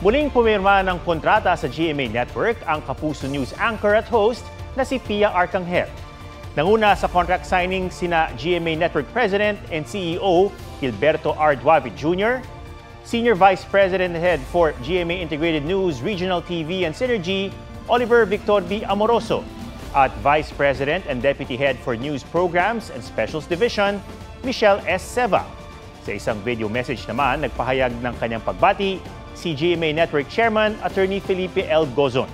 Muling pumirma ng kontrata sa GMA Network ang Kapuso News anchor at host na si Pia Arcangel. Nanguna sa contract signing sina GMA Network President and CEO Gilberto R. Duave Jr., Senior Vice President and Head for GMA Integrated News, Regional TV and Synergy, Oliver Victor V. Amoroso, at Vice President and Deputy Head for News Programs and Specials Division, Michelle S. Seva. Sa isang video message naman, nagpahayag ng kanyang pagbati si GMA Network Chairman Attorney Felipe L. Gozon.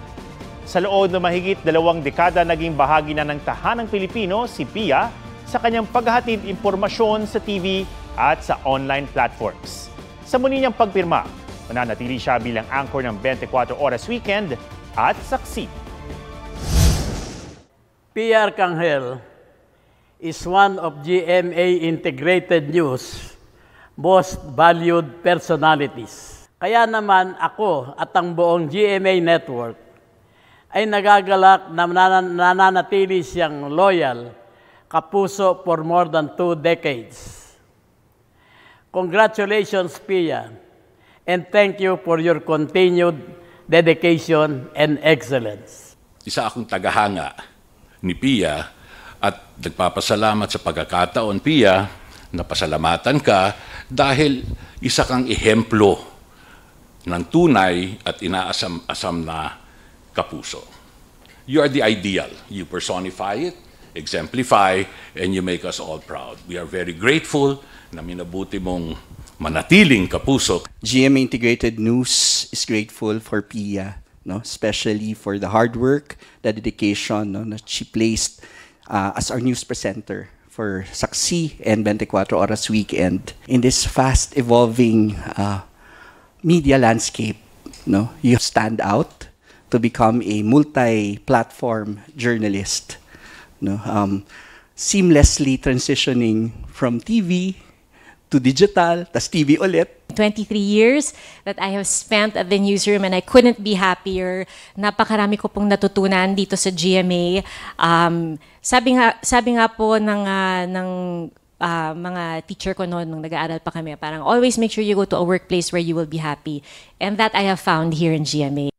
Sa loob na mahigit 2 dekada, naging bahagi na ng tahanang Pilipino si Pia sa kanyang paghahatid impormasyon sa TV at sa online platforms. Sa muli niyang pagpirma, mananatili siya bilang anchor ng 24 Oras Weekend at Saksi. Pia Arcangel is one of GMA Integrated News' most valued personalities. Kaya naman ako at ang buong GMA Network ay nagagalak na nananatili siyang loyal, kapuso for more than 2 decades. Congratulations, Pia, and thank you for your continued dedication and excellence. Isa akong tagahanga ni Pia at nagpapasalamat sa pagkakataon, Pia, na pasalamatan ka dahil isa kang ehemplo ng tunay at inaasam-asam na kapuso. You are the ideal. You personify it, exemplify, and you make us all proud. We are very grateful na minabuti mong manatiling kapuso. GMA Integrated News is grateful for Pia, no? Especially for the hard work, the dedication, no, that she placed as our news presenter for Saksi and 24 Oras Weekend. In this fast-evolving media landscape, no, you stand out to become a multi-platform journalist, no, seamlessly transitioning from TV to digital, tas TV ulit. 23 years that I have spent at the newsroom and I couldn't be happier. Napakarami ko pong natutunan dito sa GMA. Sabi nga po ng mga teacher ko noon nung nag-aaral pa kami, parang always make sure you go to a workplace where you will be happy. And that I have found here in GMA.